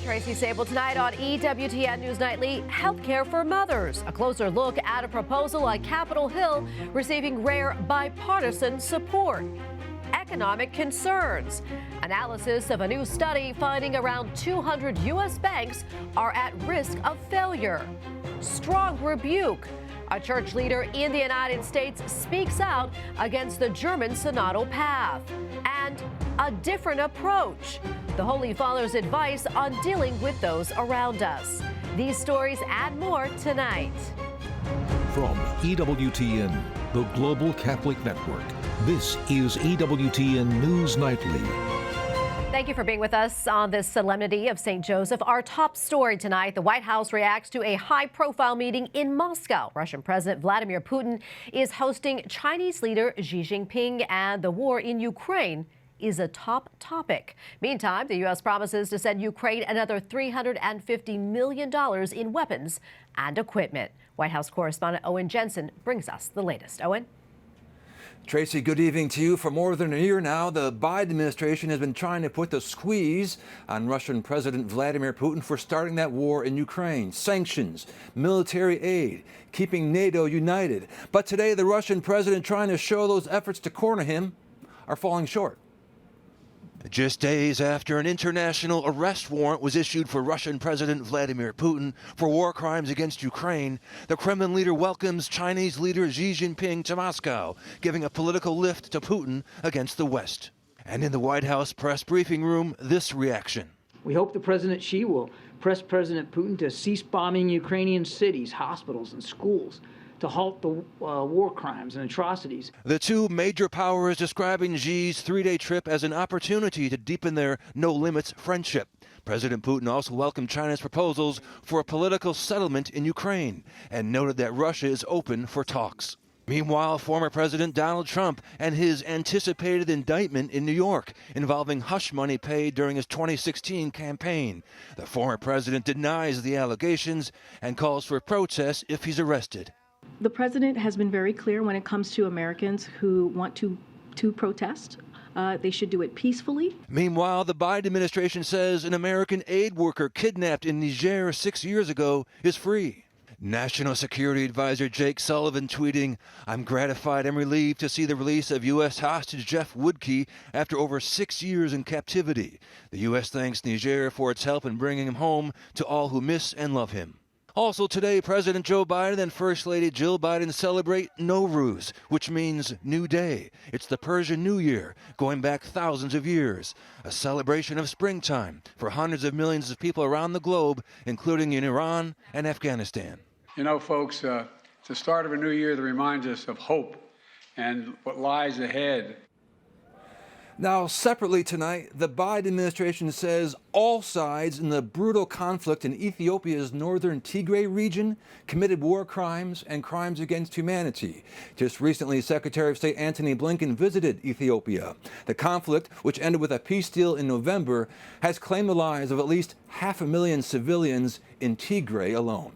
Tracy Sabol. Tonight on EWTN News Nightly, healthcare for mothers. A closer look at a proposal on Capitol Hill receiving rare bipartisan support. Economic concerns. Analysis of a new study finding around 200 U.S. banks are at risk of failure. Strong rebuke. A church leader in the United States speaks out against the German synodal path. And a different approach. The Holy Father's advice on dealing with those around us. These stories and more tonight. From EWTN, the Global Catholic Network, this is EWTN News Nightly. Thank you for being with us on this Solemnity of St. Joseph. Our top story tonight, the White House reacts to a high-profile meeting in Moscow. Russian President Vladimir Putin is hosting Chinese leader Xi Jinping, and the war in Ukraine is a top topic. Meantime, the U.S. promises to send Ukraine another $350 million in weapons and equipment. White House correspondent Owen Jensen brings us the latest. Owen? Tracy, good evening to you. For more than a year now, the Biden administration has been trying to put the squeeze on Russian President Vladimir Putin for starting that war in Ukraine. Sanctions, military aid, keeping NATO united. But today, the Russian president trying to show those efforts to corner him are falling short. Just days after an international arrest warrant was issued for Russian President Vladimir Putin for war crimes against Ukraine, the Kremlin leader welcomes Chinese leader Xi Jinping to Moscow, giving a political lift to Putin against the West. And in the White House press briefing room, this reaction. We hope the President Xi will press President Putin to cease bombing Ukrainian cities, hospitals, and schools, to halt the war crimes and atrocities. The two major powers describing Xi's three-day trip as an opportunity to deepen their no-limits friendship. President Putin also welcomed China's proposals for a political settlement in Ukraine and noted that Russia is open for talks. Meanwhile, former President Donald Trump and his anticipated indictment in New York involving hush money paid during his 2016 campaign. The former president denies the allegations and calls for protests if he's arrested. The president has been very clear when it comes to Americans who want to protest. They should do it peacefully. Meanwhile, the Biden administration says an American aid worker kidnapped in Niger 6 years ago is free. National Security Advisor Jake Sullivan tweeting, "I'm gratified and relieved to see the release of U.S. hostage Jeff Woodkey after over 6 years in captivity. The U.S. thanks Niger for its help in bringing him home to all who miss and love him." Also today, President Joe Biden and First Lady Jill Biden celebrate Nowruz, which means New Day. It's the Persian New Year, going back thousands of years. A celebration of springtime for hundreds of millions of people around the globe, including in Iran and Afghanistan. You know, folks, it's the start of a new year that reminds us of hope and what lies ahead. Now, separately tonight, the Biden administration says all sides in the brutal conflict in Ethiopia's northern Tigray region committed war crimes and crimes against humanity. Just recently, Secretary of State Antony Blinken visited Ethiopia. The conflict, which ended with a peace deal in November, has claimed the lives of at least 500,000 civilians in Tigray alone.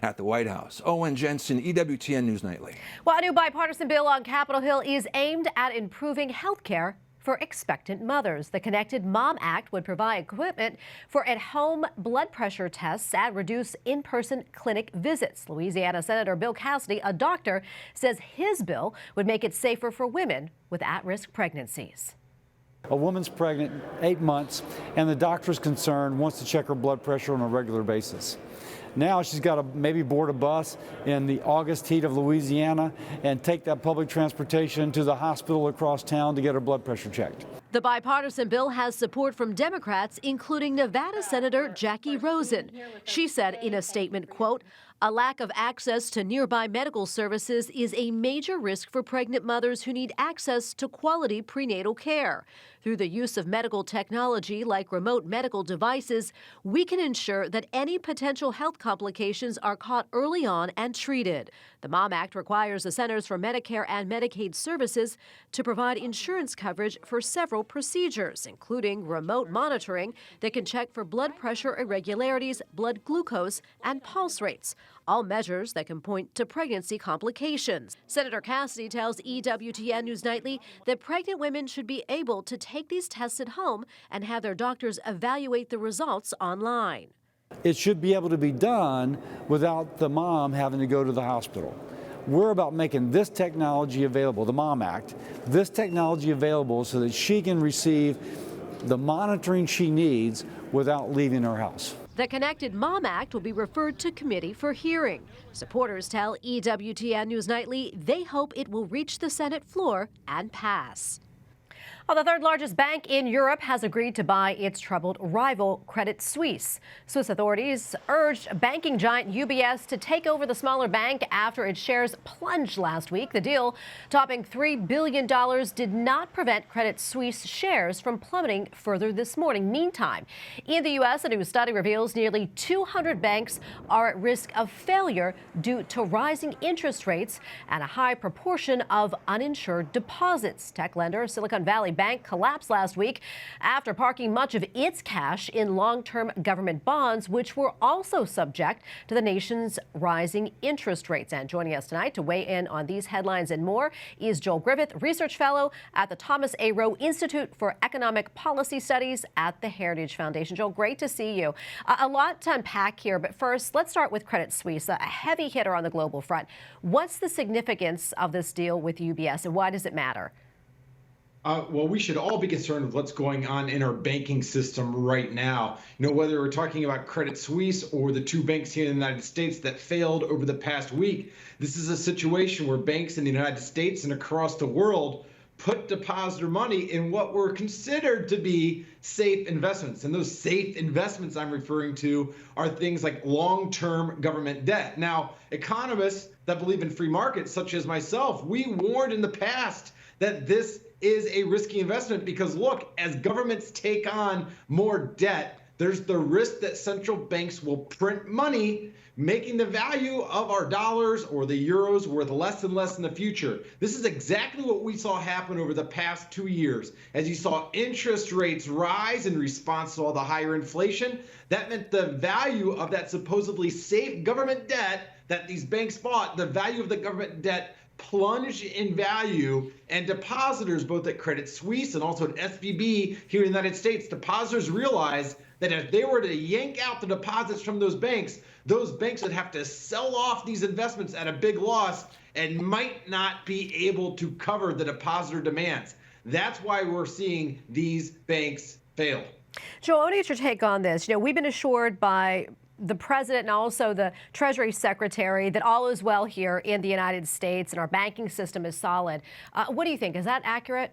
At the White House, Owen Jensen, EWTN News Nightly. Well, a new bipartisan bill on Capitol Hill is aimed at improving health care for expectant mothers. The Connected Mom Act would provide equipment for at-home blood pressure tests and reduce in-person clinic visits. Louisiana Senator Bill Cassidy, a doctor, says his bill would make it safer for women with at-risk pregnancies. A woman's pregnant 8 months, and the doctor is concerned, wants to check her blood pressure on a regular basis. Now she's got to maybe board a bus in the August heat of Louisiana and take that public transportation to the hospital across town to get her blood pressure checked. The bipartisan bill has support from Democrats, including Nevada Senator Jackie Rosen. She said in a statement, quote, "A lack of access to nearby medical services is a major risk for pregnant mothers who need access to quality prenatal care. Through the use of medical technology like remote medical devices, we can ensure that any potential health complications are caught early on and treated." The Mom Act requires the Centers for Medicare and Medicaid Services to provide insurance coverage for several procedures, including remote monitoring that can check for blood pressure irregularities, blood glucose, and pulse rates. all measures that can point to pregnancy complications. Senator Cassidy tells EWTN News Nightly that pregnant women should be able to take these tests at home and have their doctors evaluate the results online. It should be able to be done without the mom having to go to the hospital. We're about making this technology available, the MOM Act, this technology available so that she can receive the monitoring she needs without leaving her house. The Connected Mom Act will be referred to committee for hearing. Supporters tell EWTN News Nightly they hope it will reach the Senate floor and pass. Well, the third largest bank in Europe has agreed to buy its troubled rival, Credit Suisse. Swiss authorities urged banking giant UBS to take over the smaller bank after its shares plunged last week. The deal, topping $3 billion, did not prevent Credit Suisse shares from plummeting further this morning. Meantime, in the U.S., a new study reveals nearly 200 banks are at risk of failure due to rising interest rates and a high proportion of uninsured deposits. Tech lender Silicon Valley Bank collapsed last week after parking much of its cash in long-term government bonds, which were also subject to the nation's rising interest rates. And joining us tonight to weigh in on these headlines and more is Joel Griffith, Research Fellow at the Thomas A. Rowe Institute for Economic Policy Studies at the Heritage Foundation. Joel, great to see you. A lot to unpack here, but first, let's start with Credit Suisse, a heavy hitter on the global front. What's the significance of this deal with UBS, and why does it matter? Well, we should all be concerned with what's going on in our banking system right now. You know, whether we're talking about Credit Suisse or the two banks here in the United States that failed over the past week, this is a situation where banks in the United States and across the world put depositor money in what were considered to be safe investments. And those safe investments I'm referring to are things like long-term government debt. Now, economists that believe in free markets, such as myself, we warned in the past that this is a risky investment because, look, as governments take on more debt, there's the risk that central banks will print money, making the value of our dollars or the euros worth less and less in the future. This is exactly what we saw happen over the past 2 years. As you saw interest rates rise in response to all the higher inflation, that meant the value of that supposedly safe government debt that these banks bought, the value of the government debt plunged in value, and depositors, both at Credit Suisse and also at SVB here in the United States, depositors realized that if they were to yank out the deposits from those banks would have to sell off these investments at a big loss and might not be able to cover the depositor demands. That's why we're seeing these banks fail. Joel, I want to get your take on this. You know, we've been assured by the president and also the Treasury Secretary that all is well here in the United States and our banking system is solid. What do you think? Is that accurate?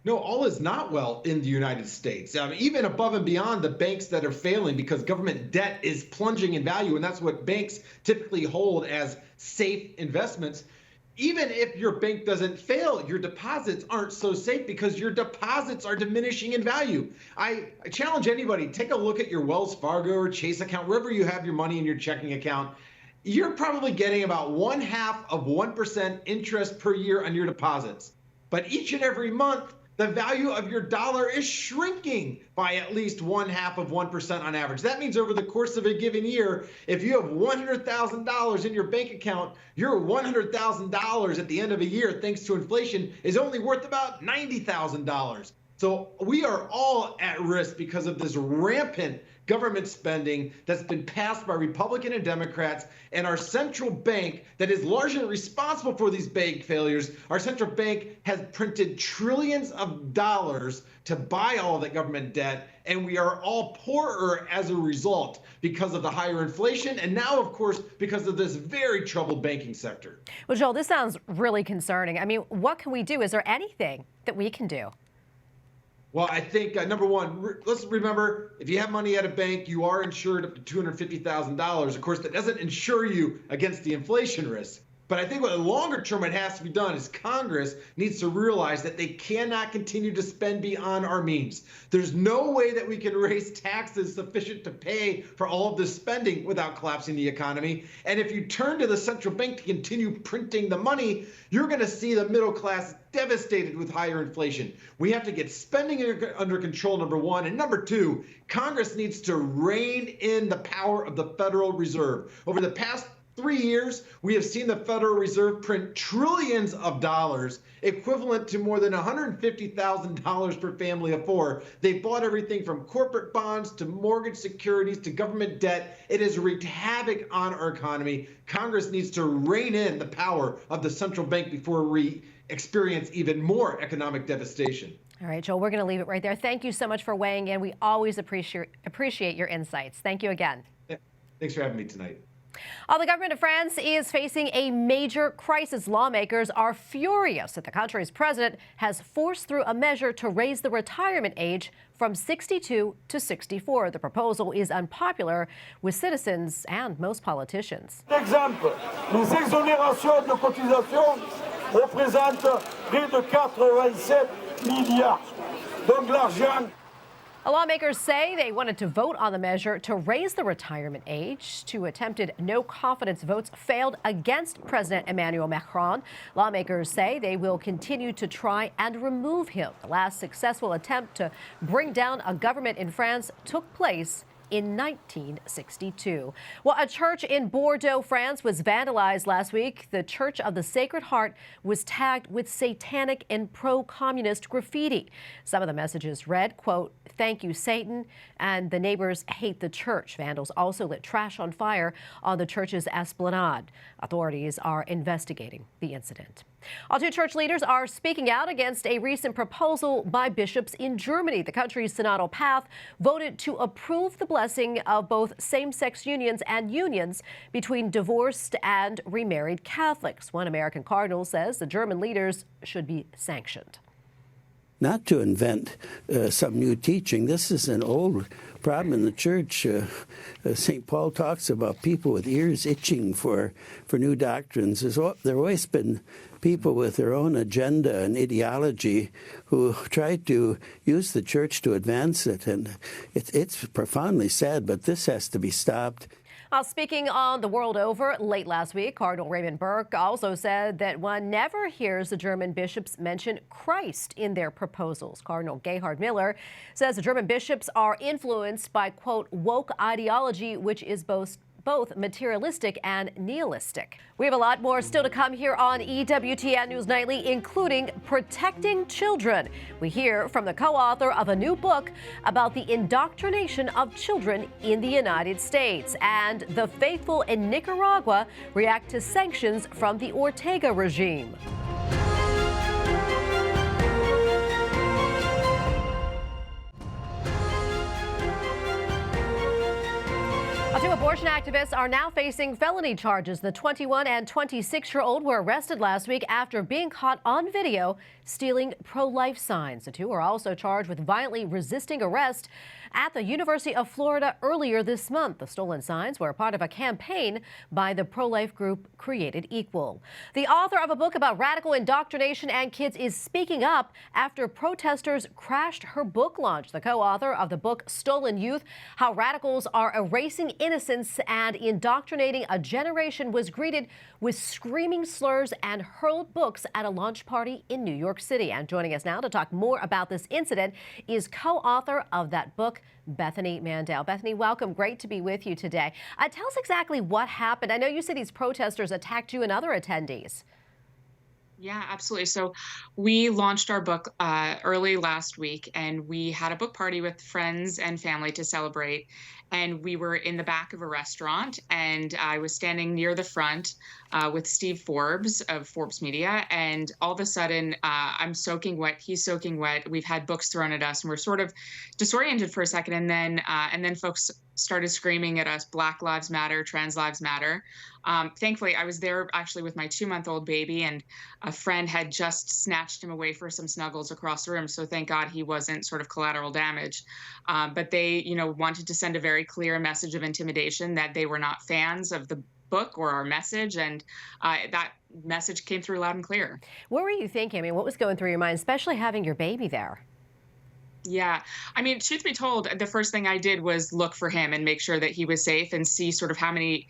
No, all is not well in the United States. Even above and beyond the banks that are failing because government debt is plunging in value, and that's what banks typically hold as safe investments. Even if your bank doesn't fail, your deposits aren't so safe because your deposits are diminishing in value. I challenge anybody, take a look at your Wells Fargo or Chase account, wherever you have your money in your checking account. You're probably getting about 0.5% interest per year on your deposits. But each and every month, the value of your dollar is shrinking by at least 0.5% on average. That means over the course of a given year, if you have $100,000 in your bank account, your $100,000 at the end of a year, thanks to inflation, is only worth about $90,000. So we are all at risk because of this rampant government spending that's been passed by Republican and Democrats, and our central bank that is largely responsible for these bank failures. Our central bank has printed trillions of dollars to buy all of that government debt, and we are all poorer as a result because of the higher inflation, and now, of course, because of this very troubled banking sector. Well, Joel, this sounds really concerning. I mean, what can we do? Is there anything that we can do? Well, I think, number one, let's remember, if you have money at a bank, you are insured up to $250,000. Of course, that doesn't insure you against the inflation risk. But I think what longer term it has to be done is Congress needs to realize that they cannot continue to spend beyond our means. There's no way that we can raise taxes sufficient to pay for all of this spending without collapsing the economy. And if you turn to the central bank to continue printing the money, you're going to see the middle class devastated with higher inflation. We have to get spending under control, number one. And number two, Congress needs to rein in the power of the Federal Reserve. Over the past 3 years, we have seen the Federal Reserve print trillions of dollars, equivalent to more than $150,000 per family of four. They bought everything from corporate bonds to mortgage securities to government debt. It has wreaked havoc on our economy. Congress needs to rein in the power of the central bank before we experience even more economic devastation. All right, Joel, we're going to leave it right there. Thank you so much for weighing in. We always appreciate your insights. Thank you again. Thanks for having me tonight. The government of France is facing a major crisis. Lawmakers are furious that the country's president has forced through a measure to raise the retirement age from 62 to 64. The proposal is unpopular with citizens and most politicians. Exemple, les exonérations de cotisation représentent près de 87 milliards. Donc l'argent. Lawmakers say they wanted to vote on the measure to raise the retirement age. Two attempted no-confidence votes failed against President Emmanuel Macron. Lawmakers say they will continue to try and remove him. The last successful attempt to bring down a government in France took place in 1962. Well, a church in Bordeaux, France was vandalized last week. The Church of the Sacred Heart was tagged with satanic and pro-communist graffiti. Some of the messages read, quote, "Thank you, Satan," and "The neighbors hate the church." Vandals also lit trash on fire on the church's esplanade. Authorities are investigating the incident. All two church leaders are speaking out against a recent proposal by bishops in Germany. The country's synodal path voted to approve the blessing of both same-sex unions and unions between divorced and remarried Catholics. One American cardinal says the German leaders should be sanctioned. Not to invent some new teaching. This is an old problem in the church. St. Paul talks about people with ears itching for new doctrines. There have always been people with their own agenda and ideology who try to use the church to advance it. And it's profoundly sad, but this has to be stopped. Speaking on the world over late last week, Cardinal Raymond Burke also said that one never hears the German bishops mention Christ in their proposals. Cardinal Gerhard Miller says the German bishops are influenced by, quote, woke ideology, which is both materialistic and nihilistic. We have a lot more still to come here on EWTN News Nightly, including protecting children. We hear from the co-author of a new book about the indoctrination of children in the United States. And the faithful in Nicaragua react to sanctions from the Ortega regime. Two abortion activists are now facing felony charges. The 21 and 26-year-old were arrested last week after being caught on video stealing pro-life signs. The two are also charged with violently resisting arrest at the University of Florida earlier this month. The stolen signs were part of a campaign by the pro-life group Created Equal. The author of a book about radical indoctrination and kids is speaking up after protesters crashed her book launch. The co-author of the book Stolen Youth: How Radicals Are Erasing Innocence and Indoctrinating a Generation was greeted with screaming slurs and hurled books at a launch party in New York City. And joining us now to talk more about this incident is co-author of that book, Bethany Mandel. Bethany, welcome. Great to be with you today. Tell us exactly what happened. I know you said these protesters attacked you and other attendees. Yeah, absolutely. So we launched our book early last week, and we had a book party with friends and family to celebrate. And we were in the back of a restaurant, and I was standing near the front with Steve Forbes of Forbes Media. And all of a sudden, I'm soaking wet. He's soaking wet. We've had books thrown at us, and we're sort of disoriented for a second. And then folks started screaming at us, Black Lives Matter, Trans Lives Matter. Thankfully, I was there actually with my 2-month-old baby, and a friend had just snatched him away for some snuggles across the room. So thank God he wasn't sort of collateral damage. But they, wanted to send a very clear message of intimidation that they were not fans of the book or our message, and that message came through loud and clear. What were you thinking? I mean, what was going through your mind, especially having your baby there? Yeah. I mean, truth be told, the first thing I did was look for him and make sure that he was safe and see sort of how many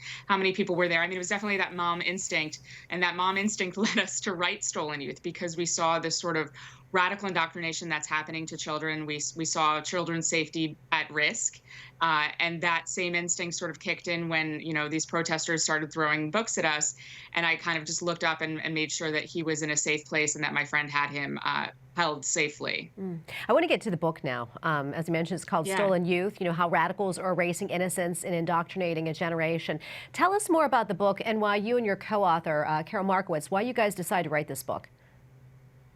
people were there. I mean, it was definitely that mom instinct, and that mom instinct led us to write Stolen Youth because we saw this sort of radical indoctrination that's happening to children. We saw children's safety at risk. And that same instinct sort of kicked in when, these protesters started throwing books at us. And I kind of just looked up and made sure that he was in a safe place and that my friend had him held safely. I want to get to the book now. As I mentioned, it's called Stolen Youth, how radicals are erasing innocence and indoctrinating a generation. Tell us more about the book and why you and your co-author, Carol Markowitz, why you guys decided to write this book.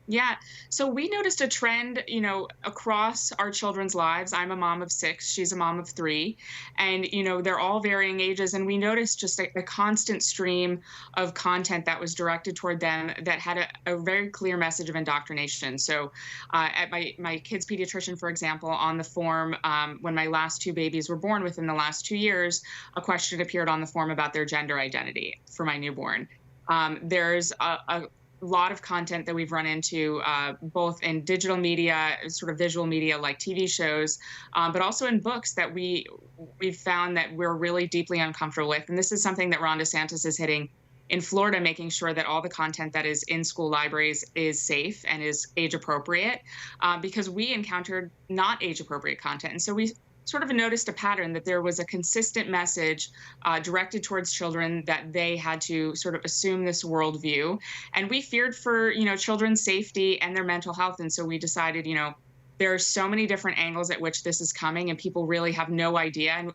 Yeah. So we noticed a trend, across our children's lives. I'm a mom of 6. She's a mom of 3. And, they're all varying ages. And we noticed just a constant stream of content that was directed toward them that had a very clear message of indoctrination. So at my kid's pediatrician, for example, on the form, when my last 2 babies were born within the last 2 years, a question appeared on the form about their gender identity for my newborn. There's a lot of content that we've run into both in digital media, sort of visual media like TV shows, but also in books that we've found that we're really deeply uncomfortable with. And this is something that Ron DeSantis is hitting in Florida, making sure that all the content that is in school libraries is safe and is age appropriate, because we encountered not age appropriate content. And so we sort of noticed a pattern that there was a consistent message directed towards children that they had to sort of assume this worldview. And we feared for, children's safety and their mental health. And so we decided, there are so many different angles at which this is coming and people really have no idea. And,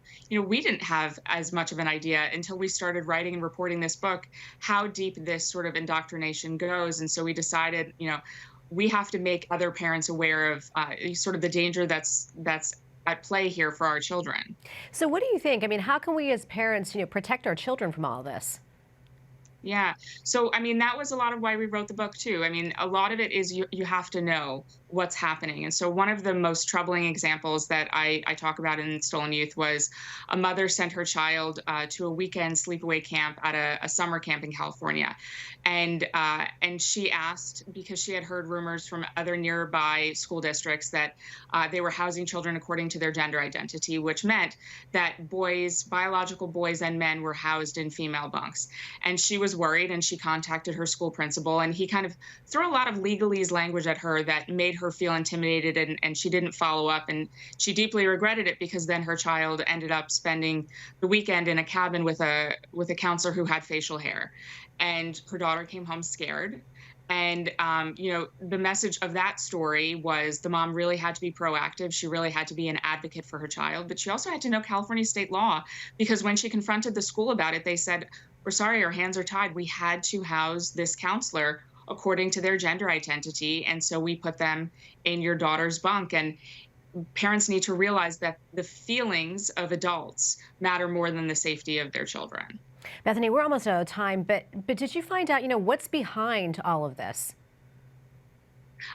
we didn't have as much of an idea until we started writing and reporting this book, how deep this sort of indoctrination goes. And so we decided, we have to make other parents aware of sort of the danger that's at play here for our children. So what do you think? I mean, how can we as parents, protect our children from all this? Yeah. So, I mean, that was a lot of why we wrote the book, too. I mean, a lot of it is you have to know what's happening. And so one of the most troubling examples that I talk about in Stolen Youth was a mother sent her child to a weekend sleepaway camp at a summer camp in California. And she asked, because she had heard rumors from other nearby school districts that they were housing children according to their gender identity, which meant that biological boys and men were housed in female bunks. And she was worried and she contacted her school principal, and he kind of threw a lot of legalese language at her that made her feel intimidated, and she didn't follow up, and she deeply regretted it because then her child ended up spending the weekend in a cabin with a counselor who had facial hair, and her daughter came home scared. And, the message of that story was the mom really had to be proactive. She really had to be an advocate for her child, but she also had to know California state law, because when she confronted the school about it, they said, "We're sorry, our hands are tied. We had to house this counselor according to their gender identity, and so we put them in your daughter's bunk." And parents need to realize that the feelings of adults matter more than the safety of their children. Bethany, we're almost out of time, but did you find out, what's behind all of this?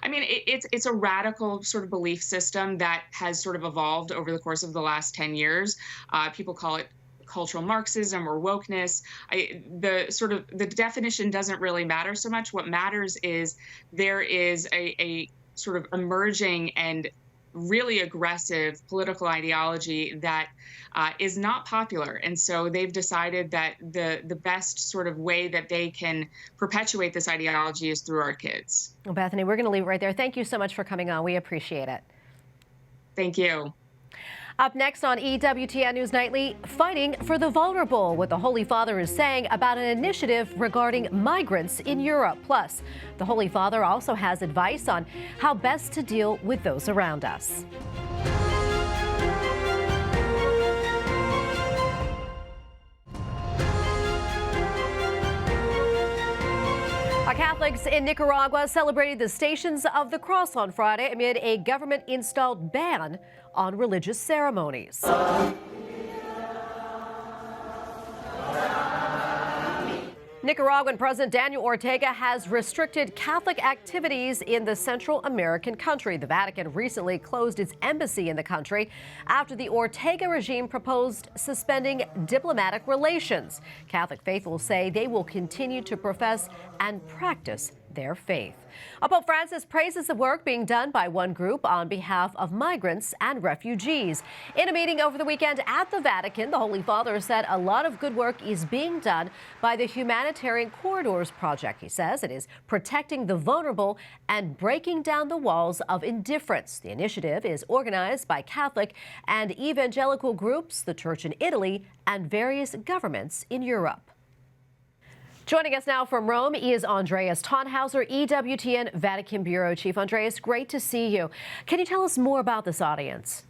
I mean, it's a radical sort of belief system that has sort of evolved over the course of the last 10 years. People call it cultural Marxism or wokeness. The definition doesn't really matter so much. What matters is there is a sort of emerging and really aggressive political ideology that is not popular. And so they've decided that the best sort of way that they can perpetuate this ideology is through our kids. Well, Bethany, we're going to leave it right there. Thank you so much for coming on. We appreciate it. Thank you. Up next on EWTN News Nightly, fighting for the vulnerable, what the Holy Father is saying about an initiative regarding migrants in Europe. Plus, the Holy Father also has advice on how best to deal with those around us. Catholics in Nicaragua celebrated the Stations of the Cross on Friday amid a government-installed ban on religious ceremonies. Nicaraguan President Daniel Ortega has restricted Catholic activities in the Central American country. The Vatican recently closed its embassy in the country after the Ortega regime proposed suspending diplomatic relations. Catholic faithful say they will continue to profess and practice their faith. Pope Francis praises the work being done by one group on behalf of migrants and refugees. In a meeting over the weekend at the Vatican, the Holy Father said a lot of good work is being done by the Humanitarian Corridors Project. He says it is protecting the vulnerable and breaking down the walls of indifference. The initiative is organized by Catholic and evangelical groups, the Church in Italy, and various governments in Europe. Joining us now from Rome is Andreas Tannhauser, EWTN Vatican Bureau Chief. Andreas, great to see you. Can you tell us more about this audience?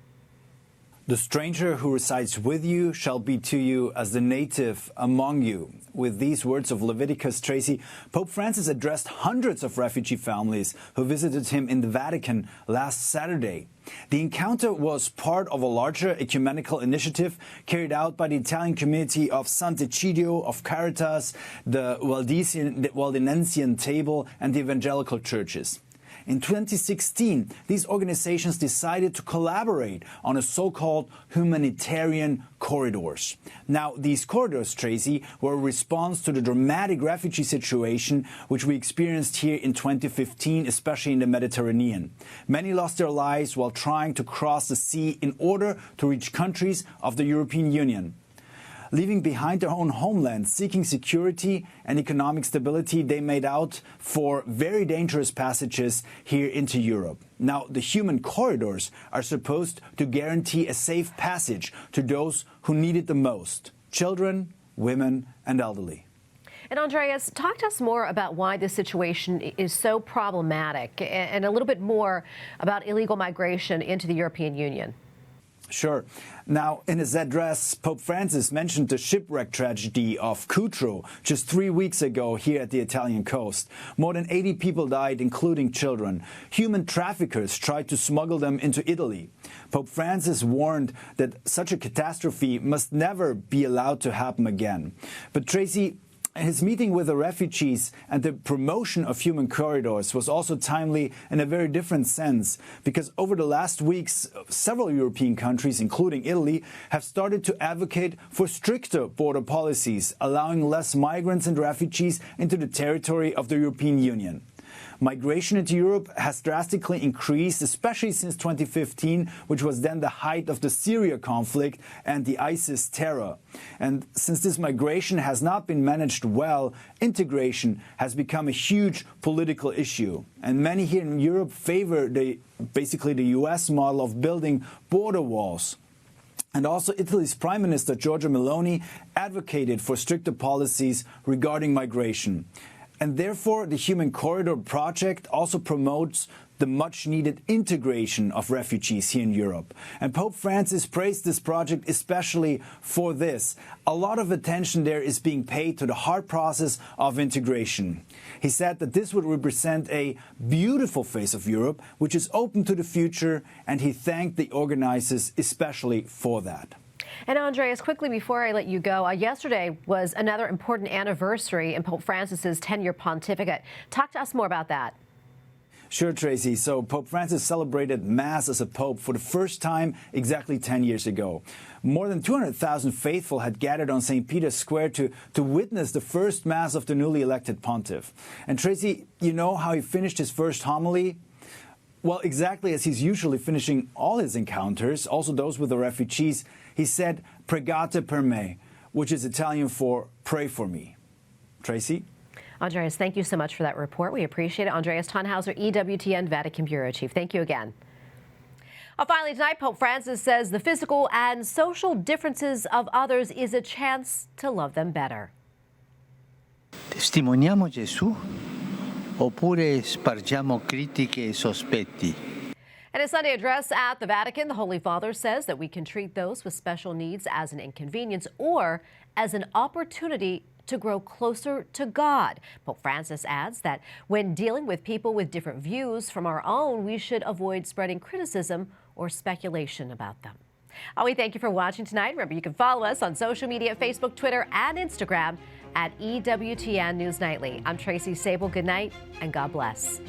The stranger who resides with you shall be to you as the native among you. With these words of Leviticus, Tracy, Pope Francis addressed hundreds of refugee families who visited him in the Vatican last Saturday. The encounter was part of a larger ecumenical initiative carried out by the Italian community of Sant'Egidio, of Caritas, the Waldensian Table, and the evangelical churches. In 2016, these organizations decided to collaborate on a so-called humanitarian corridors. Now, these corridors, Tracy, were a response to the dramatic refugee situation which we experienced here in 2015, especially in the Mediterranean. Many lost their lives while trying to cross the sea in order to reach countries of the European Union. Leaving behind their own homeland, seeking security and economic stability, they made out for very dangerous passages here into Europe. Now, the human corridors are supposed to guarantee a safe passage to those who need it the most: children, women, and elderly. And Andreas, talk to us more about why this situation is so problematic and a little bit more about illegal migration into the European Union. Sure. Now, in his address, Pope Francis mentioned the shipwreck tragedy of Cutro just 3 weeks ago here at the Italian coast. More than 80 people died, including children. Human traffickers tried to smuggle them into Italy. Pope Francis warned that such a catastrophe must never be allowed to happen again. But Tracy, his meeting with the refugees and the promotion of human corridors was also timely in a very different sense, because over the last weeks, several European countries, including Italy, have started to advocate for stricter border policies, allowing less migrants and refugees into the territory of the European Union. Migration into Europe has drastically increased, especially since 2015, which was then the height of the Syria conflict and the ISIS terror. And since this migration has not been managed well, integration has become a huge political issue. And many here in Europe favor basically the US model of building border walls. And also Italy's Prime Minister Giorgia Meloni advocated for stricter policies regarding migration. And therefore, the Human Corridor Project also promotes the much-needed integration of refugees here in Europe. And Pope Francis praised this project especially for this. A lot of attention there is being paid to the hard process of integration. He said that this would represent a beautiful face of Europe, which is open to the future, and he thanked the organizers especially for that. And Andreas, quickly before I let you go, yesterday was another important anniversary in Pope Francis's 10-year pontificate. Talk to us more about that. Sure, Tracy. So Pope Francis celebrated Mass as a Pope for the first time exactly 10 years ago. More than 200,000 faithful had gathered on St. Peter's Square to witness the first Mass of the newly elected pontiff. And Tracy, you know how he finished his first homily? Well, exactly as he's usually finishing all his encounters, also those with the refugees. He said, "Pregate per me," which is Italian for "pray for me." Tracy? Andreas, thank you so much for that report. We appreciate it. Andreas Tannhauser, EWTN Vatican Bureau Chief. Thank you again. Finally tonight, Pope Francis says the physical and social differences of others is a chance to love them better. Testimoniamo Gesù oppure spargiamo critiche e sospetti? In a Sunday address at the Vatican, the Holy Father says that we can treat those with special needs as an inconvenience or as an opportunity to grow closer to God. Pope Francis adds that when dealing with people with different views from our own, we should avoid spreading criticism or speculation about them. We thank you for watching tonight. Remember, you can follow us on social media, Facebook, Twitter, and Instagram at EWTN News Nightly. I'm Tracy Sabol. Good night and God bless.